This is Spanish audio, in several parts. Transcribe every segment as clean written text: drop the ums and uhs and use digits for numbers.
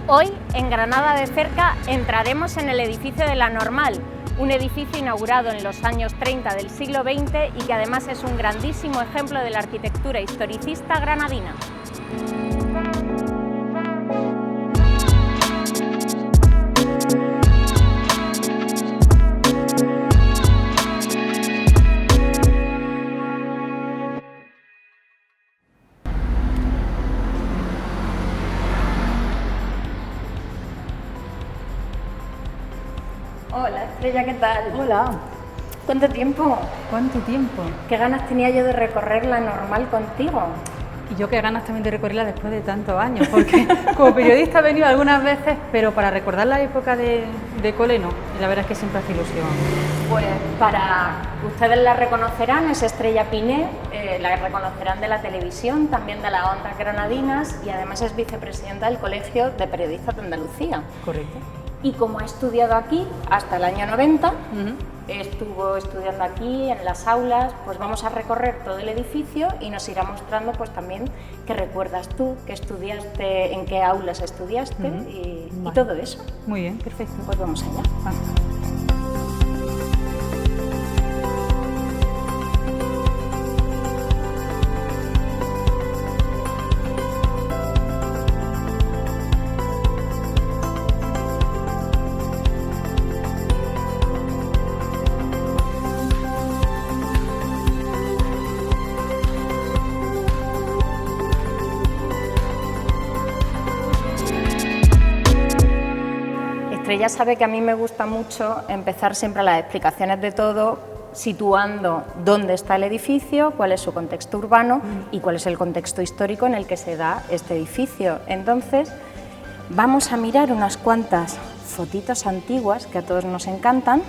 Hoy, en Granada de cerca, entraremos en el edificio de La Normal, un edificio inaugurado en los años 30 del siglo XX y que además es un grandísimo ejemplo de la arquitectura historicista granadina. Hola Estrella, ¿qué tal? Hola. ¿Cuánto tiempo? ¿Cuánto tiempo? ¿Qué ganas tenía yo de recorrer La Normal contigo? Y yo qué ganas también de recorrerla después de tantos años, porque como periodista he venido algunas veces, pero para recordar la época de cole no, y la verdad es que siempre hace ilusión. Pues ustedes la reconocerán, es Estrella Piné, la reconocerán de la televisión, también de las ondas granadinas y además es vicepresidenta del Colegio de Periodistas de Andalucía. Correcto. Y como ha estudiado aquí hasta el año 90, estuvo estudiando aquí en las aulas, pues vamos a recorrer todo el edificio y nos irá mostrando pues también qué recuerdas tú, qué estudiaste, en qué aulas estudiaste y todo eso. Muy bien, perfecto. Pues vamos allá. Estrella sabe que a mí me gusta mucho empezar siempre las explicaciones de todo situando dónde está el edificio, cuál es su contexto urbano y cuál es el contexto histórico en el que se da este edificio. Entonces, vamos a mirar unas cuantas fotitos antiguas que a todos nos encantan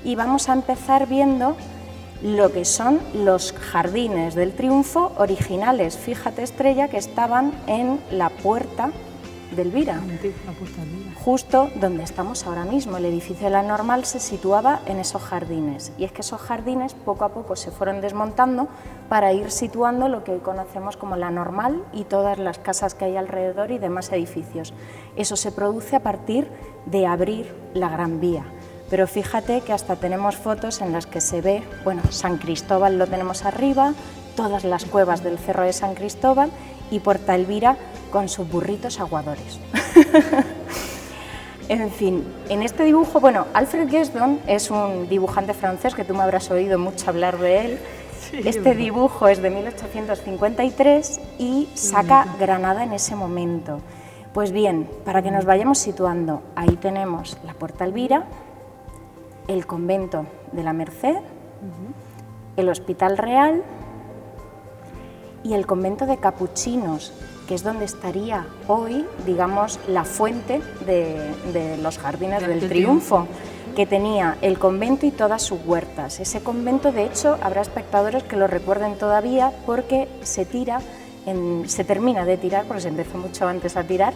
y vamos a empezar viendo lo que son los jardines del Triunfo originales. Fíjate, Estrella, que estaban en la puerta de Elvira, justo donde estamos ahora mismo. El edificio de La Normal se situaba en esos jardines y es que esos jardines poco a poco se fueron desmontando para ir situando lo que hoy conocemos como La Normal y todas las casas que hay alrededor y demás edificios. Eso se produce a partir de abrir la Gran Vía, pero fíjate que hasta tenemos fotos en las que se ve, bueno, San Cristóbal lo tenemos arriba, todas las cuevas del Cerro de San Cristóbal y Puerta Elvira con sus burritos aguadores. En fin, en este dibujo, bueno, Alfred Guesdon es un dibujante francés que tú me habrás oído mucho hablar de él. Sí, este dibujo es de 1853 y saca Granada en ese momento. Pues bien, para que nos vayamos situando, ahí tenemos la Puerta Elvira, el convento de la Merced, el Hospital Real y el convento de Capuchinos, que es donde estaría hoy, digamos, la fuente de los Jardines del Triunfo, que tenía el convento y todas sus huertas. Ese convento, de hecho, habrá espectadores que lo recuerden todavía porque se termina de tirar, porque se empezó mucho antes a tirar,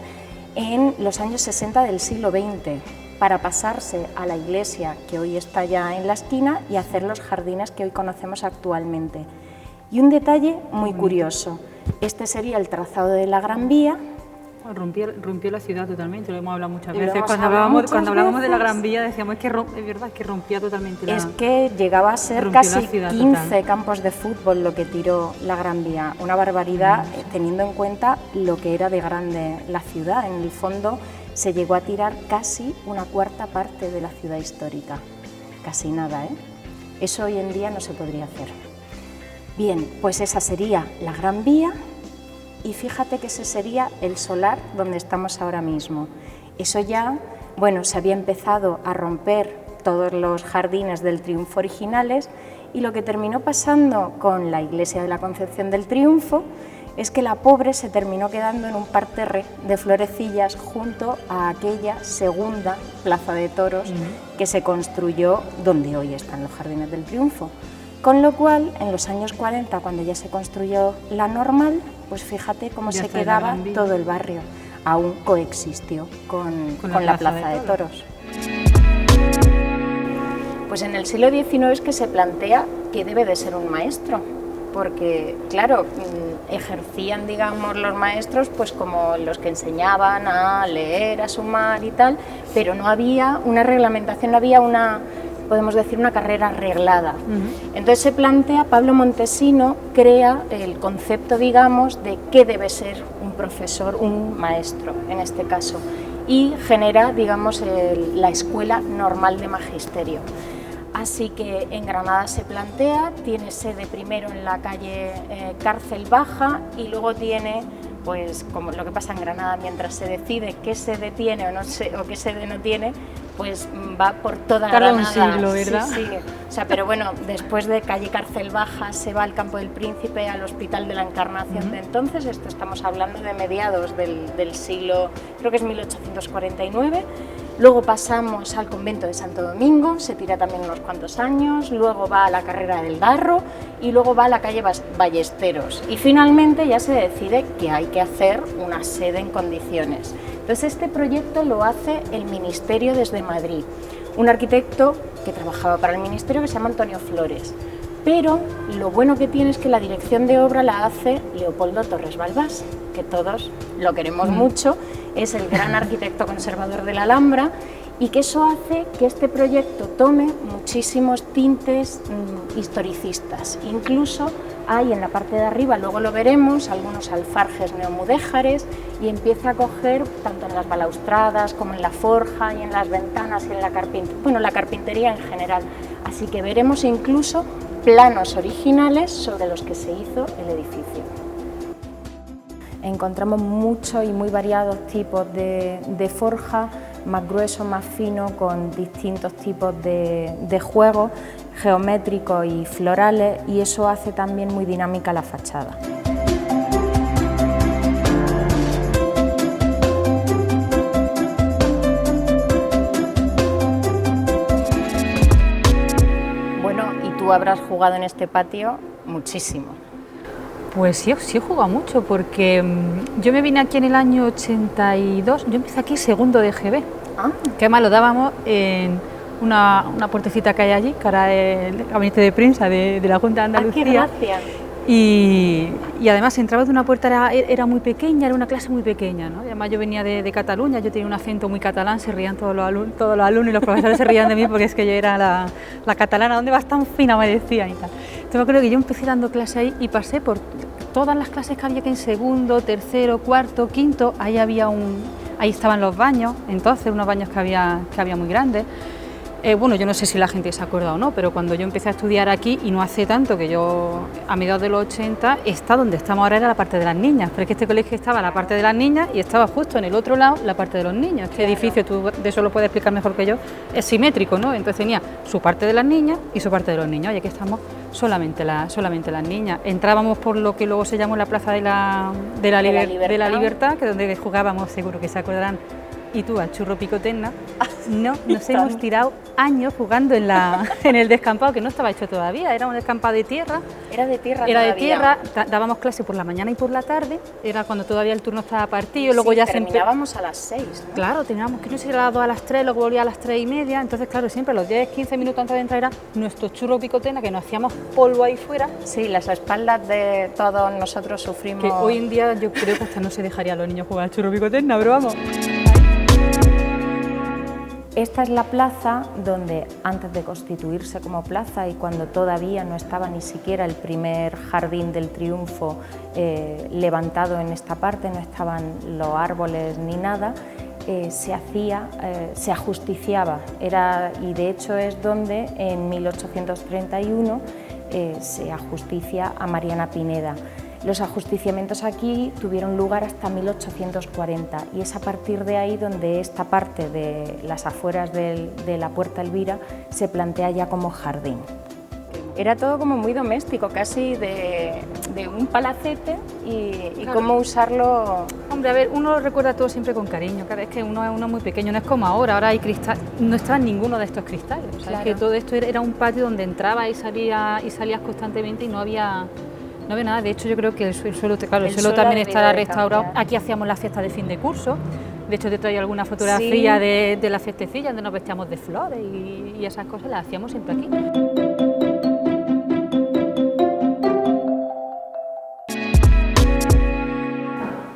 en los años 60 del siglo XX, para pasarse a la iglesia que hoy está ya en la esquina y hacer los jardines que hoy conocemos actualmente. Y un detalle muy curioso, este sería el trazado de la Gran Vía. Rompió la ciudad totalmente, lo hemos hablado muchas veces. Cuando hablábamos de la Gran Vía decíamos que es verdad que rompía totalmente la... Es que llegaba a ser casi 15 campos de fútbol lo que tiró la Gran Vía, una barbaridad teniendo en cuenta lo que era de grande la ciudad. En el fondo se llegó a tirar casi una cuarta parte de la ciudad histórica, casi nada, ¿eh? Eso hoy en día no se podría hacer. Bien, pues esa sería la Gran Vía y fíjate que ese sería el solar donde estamos ahora mismo. Eso ya, bueno, se había empezado a romper todos los jardines del Triunfo originales y lo que terminó pasando con la iglesia de la Concepción del Triunfo es que la pobre se terminó quedando en un parterre de florecillas junto a aquella segunda plaza de toros que se construyó donde hoy están los Jardines del Triunfo. Con lo cual, en los años 40, cuando ya se construyó La Normal, pues fíjate cómo se quedaba todo el barrio. Aún coexistió con la Plaza de Toros. Pues en el siglo XIX es que se plantea que debe de ser un maestro. porque claro, ejercían, digamos, los maestros pues como los que enseñaban a leer, a sumar y tal, pero no había una reglamentación, no había una, podemos decir, una carrera arreglada. Entonces se plantea, Pablo Montesino crea el concepto, digamos, de qué debe ser un profesor, un maestro en este caso, y genera, digamos, la Escuela Normal de Magisterio. Así que en Granada se plantea, tiene sede primero en la calle Cárcel Baja y luego tiene, pues como lo que pasa en Granada, mientras se decide qué sede tiene o qué sede no tiene, pues va por toda Granada. Un siglo, ¿verdad? Sí, sí. O sea, pero bueno, después de calle Cárcel Baja se va al Campo del Príncipe, al Hospital de la Encarnación de entonces, esto estamos hablando de mediados del siglo, creo que es 1849, luego pasamos al convento de Santo Domingo, se tira también unos cuantos años, luego va a la carrera del Darro y luego va a la calle Ballesteros y finalmente ya se decide que hay que hacer una sede en condiciones. Entonces este proyecto lo hace el Ministerio desde Madrid, un arquitecto que trabajaba para el Ministerio que se llama Antonio Flores, pero lo bueno que tiene es que la dirección de obra la hace Leopoldo Torres Balbás, que todos lo queremos mucho, es el gran arquitecto conservador de la Alhambra y que eso hace que este proyecto tome muchísimos tintes historicistas. Incluso hay en la parte de arriba, luego lo veremos, algunos alfarjes neomudéjares y empieza a coger tanto en las balaustradas como en la forja y en las ventanas y en la carpintería en general. Así que veremos incluso planos originales sobre los que se hizo el edificio. Encontramos muchos y muy variados tipos de forja, más grueso, más fino, con distintos tipos de juegos geométricos y florales, y eso hace también muy dinámica la fachada. Bueno, y tú habrás jugado en este patio muchísimo. Pues sí he jugado mucho, porque yo me vine aquí en el año 82, yo empecé aquí segundo de GB, que además lo dábamos en una puertecita que hay allí, que ahora es el gabinete de prensa de la Junta de Andalucía. ¡Qué gracia! Y además entraba de una puerta, era muy pequeña, era una clase muy pequeña, ¿no? Además yo venía de Cataluña, yo tenía un acento muy catalán, se reían todos los alumnos y los profesores se reían de mí porque es que yo era la catalana, ¿dónde vas tan fina?, me decían y tal. Entonces me acuerdo que yo empecé dando clase ahí y pasé por todas las clases que había, que en segundo, tercero, cuarto, quinto, ahí estaban los baños, entonces unos baños que había muy grandes. Bueno, yo no sé si la gente se acuerda o no, pero cuando yo empecé a estudiar aquí, y no hace tanto, que yo a mediados de los 80, está donde estamos ahora, era la parte de las niñas, pero es que este colegio estaba la parte de las niñas y estaba justo en el otro lado la parte de los niños. Este edificio, tú de eso lo puedes explicar mejor que yo, es simétrico, ¿no? Entonces tenía su parte de las niñas y su parte de los niños, y aquí estamos solamente las niñas. Entrábamos por lo que luego se llamó la Plaza de la Libertad, que es donde jugábamos, seguro que se acordarán, y tú al churro picotena. No, nos hemos tirado años jugando en el descampado, que no estaba hecho todavía, era un descampado de tierra. Era de tierra Era todavía. de tierra, dábamos clase por la mañana y por la tarde, era cuando todavía el turno estaba partido, luego sí, ya terminábamos a las 6, ¿no? Claro, teníamos que no ir a las 2, a las 3, luego volvía a las 3:30, entonces claro, siempre los 10, 15 minutos antes de entrar era nuestro churro picotena, que nos hacíamos polvo ahí fuera. Sí, las espaldas de todos nosotros sufrimos. Que hoy en día yo creo que hasta no se dejaría a los niños jugar al churro picotena, pero vamos. Esta es la plaza donde, antes de constituirse como plaza y cuando todavía no estaba ni siquiera el primer jardín del Triunfo levantado en esta parte, no estaban los árboles ni nada, se ajusticiaba, y de hecho es donde en 1831 se ajusticia a Mariana Pineda. Los ajusticiamientos aquí tuvieron lugar hasta 1840 y es a partir de ahí donde esta parte de las afueras de la Puerta Elvira se plantea ya como jardín. Era todo como muy doméstico, casi de un palacete y claro, cómo usarlo. Hombre, a ver, uno lo recuerda todo siempre con cariño, cada vez que uno es muy pequeño, no es como ahora hay cristal, no estaba ninguno de estos cristales, o sea, claro, es que todo esto era un patio donde entrabas y salías constantemente y no había nada. De hecho yo creo que el suelo también estará restaurado. Aquí hacíamos la fiesta de fin de curso, de hecho te traía alguna fotografía de la fiestecilla donde nos vestíamos de flores y esas cosas las hacíamos siempre aquí.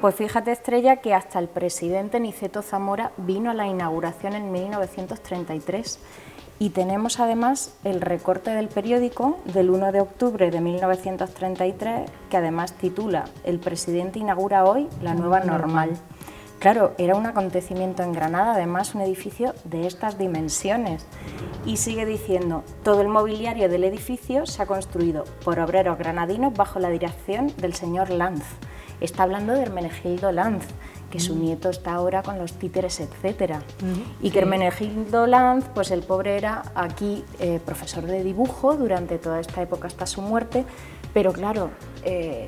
Pues fíjate, Estrella, que hasta el presidente Niceto Zamora vino a la inauguración en 1933 y tenemos además el recorte del periódico del 1 de octubre de 1933 que además titula "El presidente inaugura hoy la nueva normal". Claro, era un acontecimiento en Granada, además un edificio de estas dimensiones. Y sigue diciendo, todo el mobiliario del edificio se ha construido por obreros granadinos bajo la dirección del señor Lanz. Está hablando de Hermenegildo Lanz, que su nieto está ahora con los títeres, etcétera. Y que Hermenegildo Lanz, pues el pobre era aquí profesor de dibujo durante toda esta época hasta su muerte, pero claro,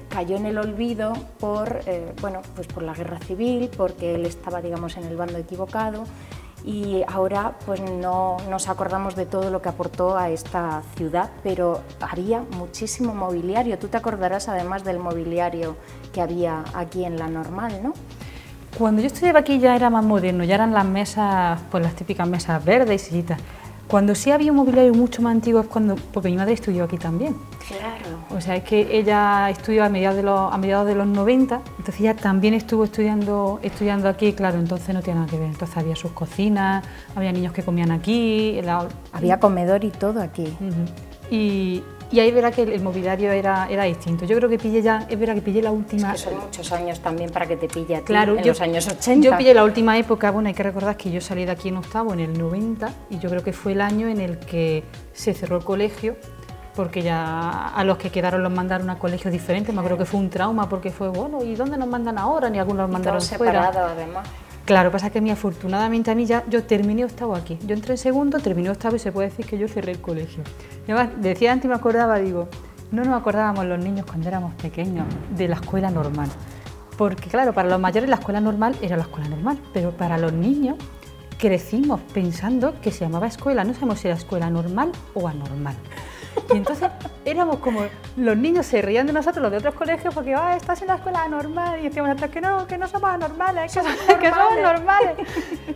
cayó en el olvido por, pues por la guerra civil, porque él estaba, digamos, en el bando equivocado, y ahora pues no nos acordamos de todo lo que aportó a esta ciudad, pero había muchísimo mobiliario. Tú te acordarás además del mobiliario que había aquí en la Normal, ¿no? Cuando yo estudiaba aquí ya era más moderno, ya eran las mesas, pues las típicas mesas verdes y sillitas. Cuando sí había un mobiliario mucho más antiguo es porque mi madre estudió aquí también. Claro. O sea, es que ella estudió a mediados de los 90, entonces ella también estuvo estudiando aquí, claro, entonces no tiene nada que ver. Entonces había sus cocinas, había niños que comían aquí. Había comedor y todo aquí. Y ahí verá que el mobiliario era distinto. Yo creo que es verdad que pillé la última... Es que son muchos años también para que te pille a ti, claro, los años 80. Yo pillé la última época, bueno, hay que recordar que yo salí de aquí en octavo, en el 90, y yo creo que fue el año en el que se cerró el colegio, porque ya a los que quedaron los mandaron a colegios diferentes. Me acuerdo que fue un trauma, porque fue, bueno, ¿y dónde nos mandan ahora? Ni algunos los mandaron fuera. Separado, además. Claro, pasa que a mí, afortunadamente, yo terminé octavo aquí. Yo entré en segundo, terminé octavo y se puede decir que yo cerré el colegio. Y además, decía antes, me acordaba, digo, no nos acordábamos los niños cuando éramos pequeños de la escuela normal. Porque claro, para los mayores la escuela normal era la escuela normal, pero para los niños crecimos pensando que se llamaba escuela, no sabemos si era escuela normal o anormal. Y entonces éramos como, los niños se reían de nosotros, los de otros colegios, porque estás en la escuela anormal, y decíamos nosotros que no somos anormales, que somos normales.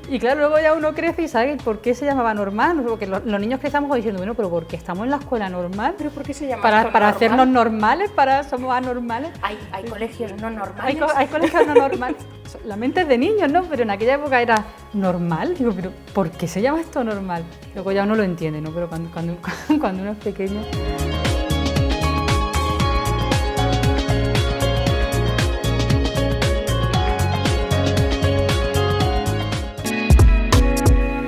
Y claro, luego ya uno crece y sabe por qué se llamaba normal, porque los niños crecemos diciendo, bueno, pero ¿por qué estamos en la escuela normal? ¿Pero por qué se llama para normal? hacernos normales, somos anormales. Hay colegios no normales. Hay colegios no normales. La mente es de niños, ¿no? Pero en aquella época era normal. Digo, pero ¿por qué se llama esto normal? Luego ya uno lo entiende, ¿no? Pero cuando uno es pequeño...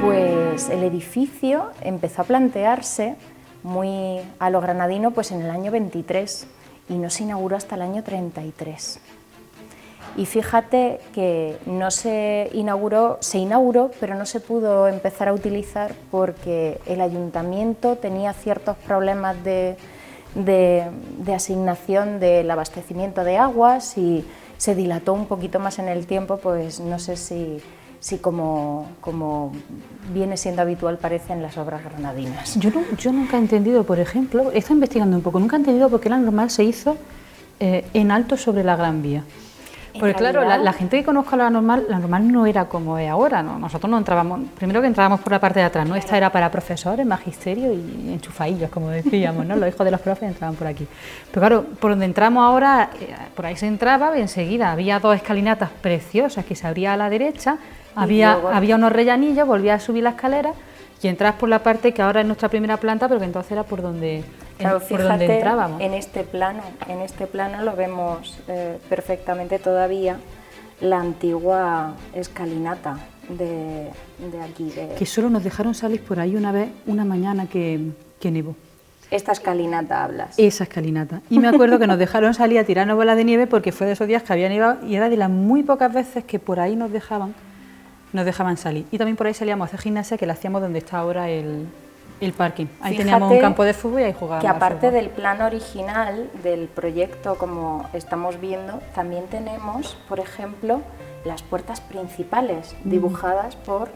Pues el edificio empezó a plantearse muy a lo granadino pues en el año 23 y no se inauguró hasta el año 33. Y fíjate que no se inauguró, pero no se pudo empezar a utilizar porque el ayuntamiento tenía ciertos problemas de asignación del abastecimiento de aguas y se dilató un poquito más en el tiempo, pues no sé si como viene siendo habitual parece en las obras granadinas. Yo nunca he entendido, por ejemplo, he estado investigando un poco, nunca he entendido por qué la normal se hizo en alto sobre la Gran Vía. Porque claro, la gente que conozca la normal no era como es ahora, ¿no? Nosotros no entrábamos, primero que entrábamos por la parte de atrás, ¿no? Esta era para profesores, magisterio y enchufaillos, como decíamos, ¿no? Los hijos de los profes entraban por aquí. Pero claro, por donde entramos ahora, por ahí se entraba, enseguida había dos escalinatas preciosas que se abría a la derecha, había unos rellanillos, volvías a subir la escalera y entras por la parte que ahora es nuestra primera planta, pero que entonces era por donde... Claro, fíjate, entrábamos. En este plano lo vemos perfectamente todavía la antigua escalinata de aquí. Que solo nos dejaron salir por ahí una vez, una mañana que nevó. Esta escalinata hablas. Esa escalinata. Y me acuerdo que nos dejaron salir a tirarnos bolas de nieve porque fue de esos días que había nevado y era de las muy pocas veces que por ahí nos dejaban salir. Y también por ahí salíamos a hacer gimnasia, que la hacíamos donde está ahora el parking. Ahí teníamos un campo de fútbol y ahí jugábamos. Que aparte del plano original del proyecto, como estamos viendo, también tenemos, por ejemplo, las puertas principales dibujadas por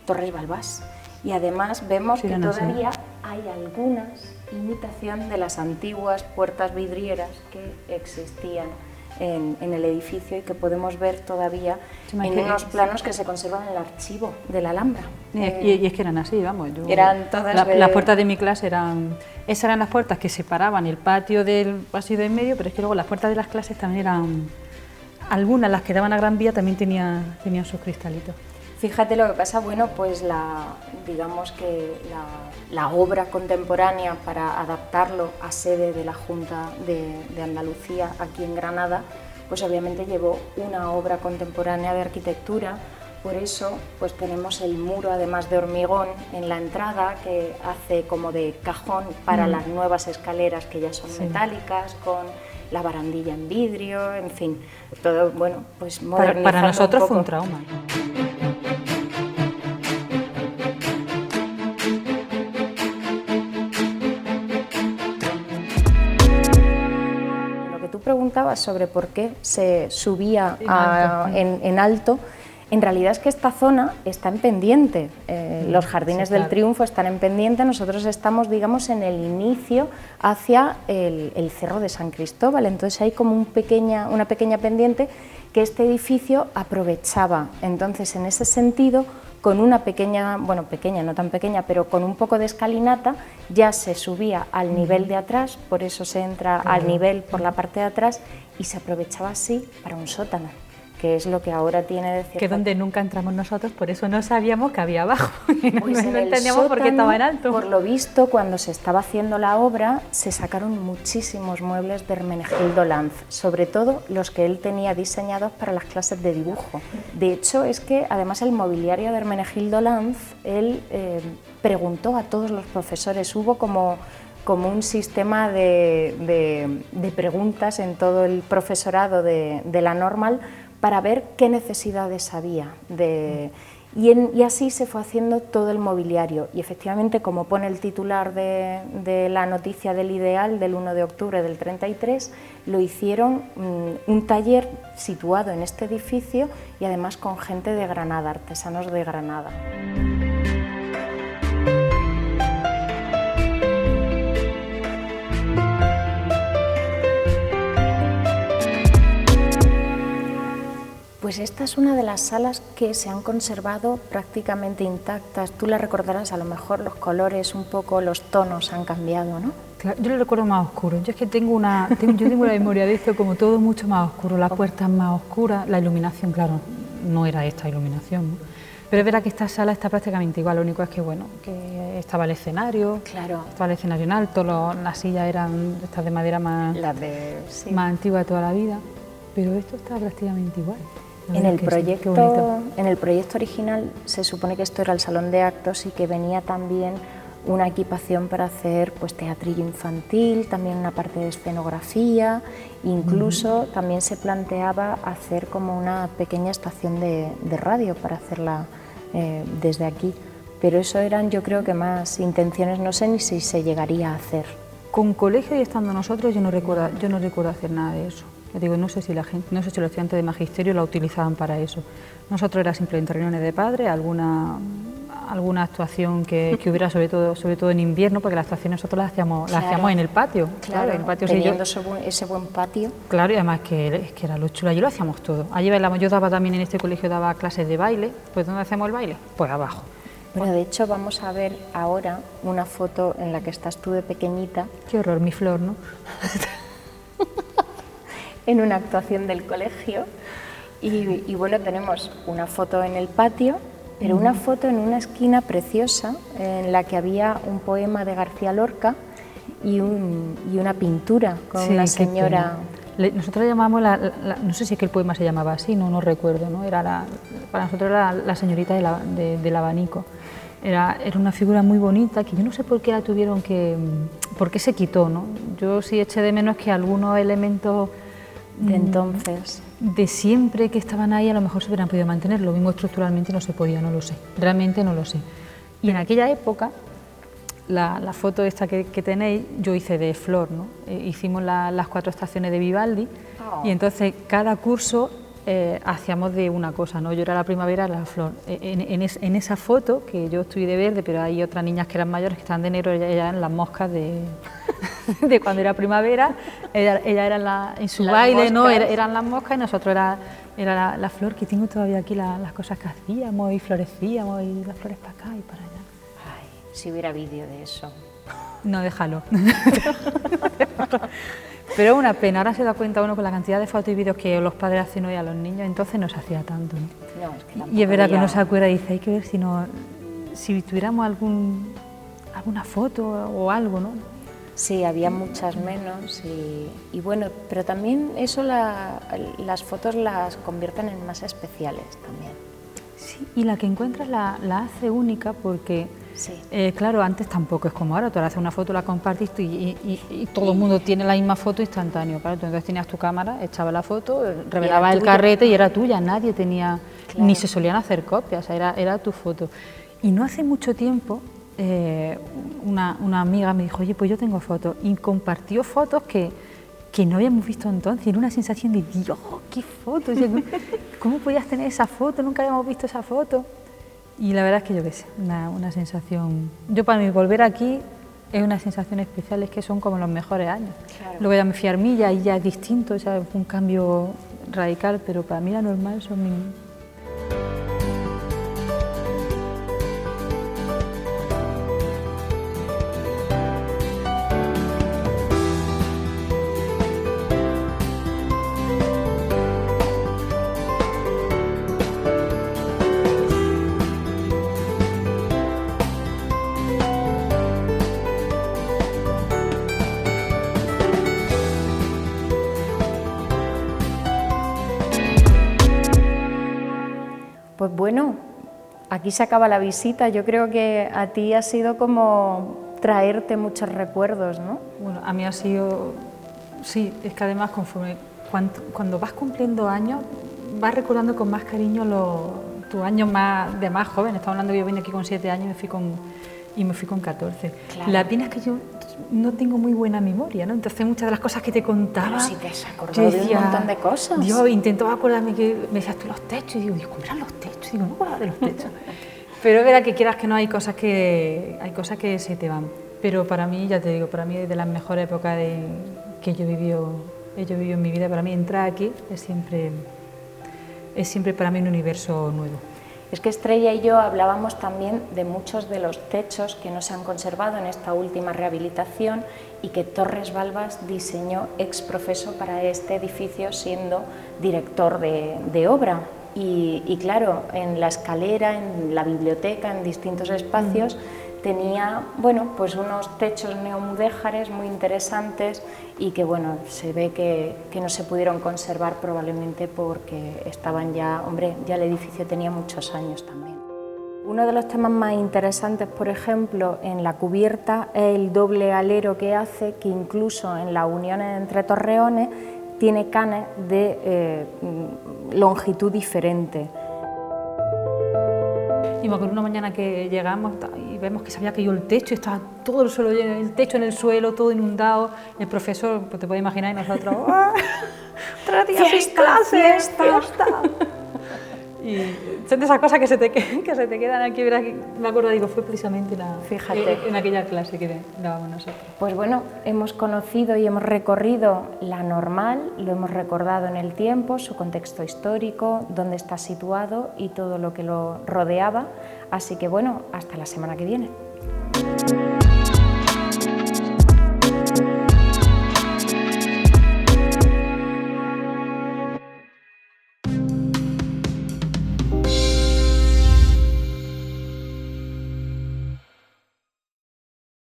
Torres Balbás. Y además vemos que todavía hay algunas imitación de las antiguas puertas vidrieras que existían en el edificio y que podemos ver todavía en unos planos que se conservan en el archivo de la Alhambra. Y es que eran así, vamos. Eran todas las puertas de mi clase esas eran las puertas que separaban el patio del pasillo de en medio, pero es que luego las puertas de las clases también eran algunas, las que daban a Gran Vía, también tenían sus cristalitos. Fíjate lo que pasa, bueno, pues digamos que la obra contemporánea para adaptarlo a sede de la Junta de Andalucía aquí en Granada, pues obviamente llevó una obra contemporánea de arquitectura. Por eso pues tenemos el muro, además de hormigón, en la entrada, que hace como de cajón para las nuevas escaleras que ya son metálicas, con la barandilla en vidrio, en fin, todo, bueno, pues modernizando para nosotros un poco. fue un trauma. Lo que tú preguntabas sobre por qué se subía en alto, en realidad es que esta zona está en pendiente, los jardines del Triunfo están en pendiente, nosotros estamos, digamos, en el inicio hacia el Cerro de San Cristóbal, entonces hay como una pequeña pendiente que este edificio aprovechaba. Entonces, en ese sentido, con una pequeña, bueno, pequeña, no tan pequeña, pero con un poco de escalinata, ya se subía al nivel de atrás, por eso se entra al nivel por la parte de atrás, y se aprovechaba así para un sótano, que es lo que ahora tiene de cierta... Que donde nunca entramos nosotros, por eso no sabíamos que había abajo, Pues no entendíamos por qué estaba en alto. Por lo visto, cuando se estaba haciendo la obra, se sacaron muchísimos muebles de Hermenegildo Lanz, sobre todo los que él tenía diseñados para las clases de dibujo. De hecho, es que además el mobiliario de Hermenegildo Lanz, él preguntó a todos los profesores, hubo como un sistema de preguntas en todo el profesorado de la Normal, para ver qué necesidades había. Y así se fue haciendo todo el mobiliario. Y efectivamente, como pone el titular de la noticia del Ideal del 1 de octubre del 33, lo hicieron un taller situado en este edificio y además con gente de Granada, artesanos de Granada. Pues esta es una de las salas que se han conservado prácticamente intactas. Tú la recordarás, a lo mejor los colores, un poco los tonos han cambiado, ¿no? Claro, yo lo recuerdo más oscuro. Yo es que tengo una memoria de esto como todo mucho más oscuro. Las puertas más oscuras, la iluminación, claro, no era esta iluminación, ¿no? Pero es verdad que esta sala está prácticamente igual. Lo único es que, bueno, que estaba el escenario, claro, estaba el escenario en alto, las sillas eran estas de madera más antigua de toda la vida, pero esto está prácticamente igual. En el proyecto original se supone que esto era el salón de actos y que venía también una equipación para hacer pues teatrillo infantil, también una parte de escenografía, incluso también se planteaba hacer como una pequeña estación de radio para hacerla desde aquí, pero eso eran, yo creo que más intenciones, no sé ni si se llegaría a hacer. Con colegio y estando nosotros yo no recuerdo hacer nada de eso. Digo, no sé si los estudiantes de magisterio la utilizaban para eso. Nosotros era simplemente reuniones de padres, alguna actuación que hubiera, sobre todo en invierno, porque las actuaciones nosotros las hacíamos en el patio. Claro, en el patio, teniendo ese buen patio. Claro, y además que era lo chulo, allí lo hacíamos todo. Allí yo daba también en este colegio, daba clases de baile. Pues ¿dónde hacemos el baile? Pues abajo. Bueno, de hecho vamos a ver ahora una foto en la que estás tú de pequeñita. Qué horror, mi flor, ¿no? En una actuación del colegio y bueno, tenemos una foto en el patio, pero una foto en una esquina preciosa en la que había un poema de García Lorca y una pintura con una señora. Nosotros le llamamos, no sé si es que el poema se llamaba así, no recuerdo, ¿no? Para nosotros era la señorita del abanico. Era una figura muy bonita que yo no sé por qué por qué se quitó, ¿no? Yo sí eché de menos que algunos elementos de entonces, de siempre, que estaban ahí, a lo mejor se hubieran podido mantener. Lo mismo estructuralmente no se podía, no lo sé, realmente no lo sé. Y en aquella época, la foto esta que tenéis, yo hice de Flor, ¿no? Hicimos las 4 estaciones de Vivaldi. Y entonces cada curso hacíamos de una cosa, ¿no? Yo era la primavera, la flor. En esa foto, que yo estoy de verde, pero hay otras niñas que eran mayores que estaban de negro, ellas eran las moscas de cuando era primavera, ella era en su baile, ¿no? Eran las moscas y nosotros era la flor, que tengo todavía aquí las cosas que hacíamos y florecíamos y las flores para acá y para allá. Ay, si hubiera vídeo de eso. No, déjalo. Pero es una pena, ahora se da cuenta uno con la cantidad de fotos y vídeos que los padres hacen hoy a los niños, entonces no se hacía tanto, ¿no? No, es que Y es verdad había... que uno se acuerda y dice, hay que ver si tuviéramos alguna foto o algo, ¿no? Sí, había muchas menos y bueno, pero también eso las fotos las convierten en más especiales también. Sí, y la que encuentras la hace única porque, Sí. claro, antes tampoco es como ahora, tú ahora haces una foto, la compartiste y todo el mundo tiene la misma foto instantáneo, claro, tú entonces tenías tu cámara, echabas la foto, revelabas el carrete y era tuya, nadie tenía, Claro. ni se solían hacer copias, o sea, era tu foto. Y no hace mucho tiempo una amiga me dijo, oye, pues yo tengo fotos, y compartió fotos que no habíamos visto entonces, era una sensación de, Dios, qué foto, o sea, ¿cómo podías tener esa foto? Nunca habíamos visto esa foto. Y la verdad es que yo qué sé, una sensación, yo para mí volver aquí es una sensación especial, es que son como los mejores años. Claro. Luego ya me fui a Armilla y ya es distinto, o sea, fue un cambio radical, pero para mí la normal son mis... Pues bueno, aquí se acaba la visita. Yo creo que a ti ha sido como traerte muchos recuerdos, ¿no? Bueno, a mí ha sido, sí, es que además conforme cuando vas cumpliendo años, vas recordando con más cariño tus años de más joven. Estamos hablando que yo vine aquí con 7 años y me fui con 14. Claro. La pena es que yo no tengo muy buena memoria, ¿no? Entonces muchas de las cosas que te contaba... Pero si te has acordado de un montón de cosas. Yo intentaba acordarme que me decías tú los techos y digo, ¿cómo eran los techos? Digo, no me acordaba de los techos. Pero es verdad que quieras que no, hay cosas que se te van. Pero para mí, ya te digo, para mí es de las mejores épocas que yo he vivido en mi vida. Para mí entrar aquí es siempre para mí un universo nuevo. Es que Estrella y yo hablábamos también de muchos de los techos que no se han conservado en esta última rehabilitación y que Torres Balbas diseñó ex profeso para este edificio siendo director de obra. Y claro, en la escalera, en la biblioteca, en distintos espacios, tenía, bueno, pues unos techos neomudéjares muy interesantes y que, bueno, se ve que no se pudieron conservar probablemente porque estaban ya, hombre, ya el edificio tenía muchos años también. Uno de los temas más interesantes, por ejemplo, en la cubierta es el doble alero que hace, que incluso en las uniones entre torreones tiene canes de longitud diferente. Y me acuerdo una mañana que llegamos y vemos que se había caído el techo, estaba todo el suelo lleno, el techo en el suelo, todo inundado. El profesor, pues te puedes imaginar, y nosotros, ¡ah! ¡Otra día sin clase! ¡Fiesta! Y son de esas cosas que se te quedan aquí, ¿verdad? Me acuerdo, digo, fue precisamente en aquella clase que dábamos nosotros. Pues bueno, hemos conocido y hemos recorrido la Normal, lo hemos recordado en el tiempo, su contexto histórico, dónde está situado y todo lo que lo rodeaba. Así que bueno, hasta la semana que viene.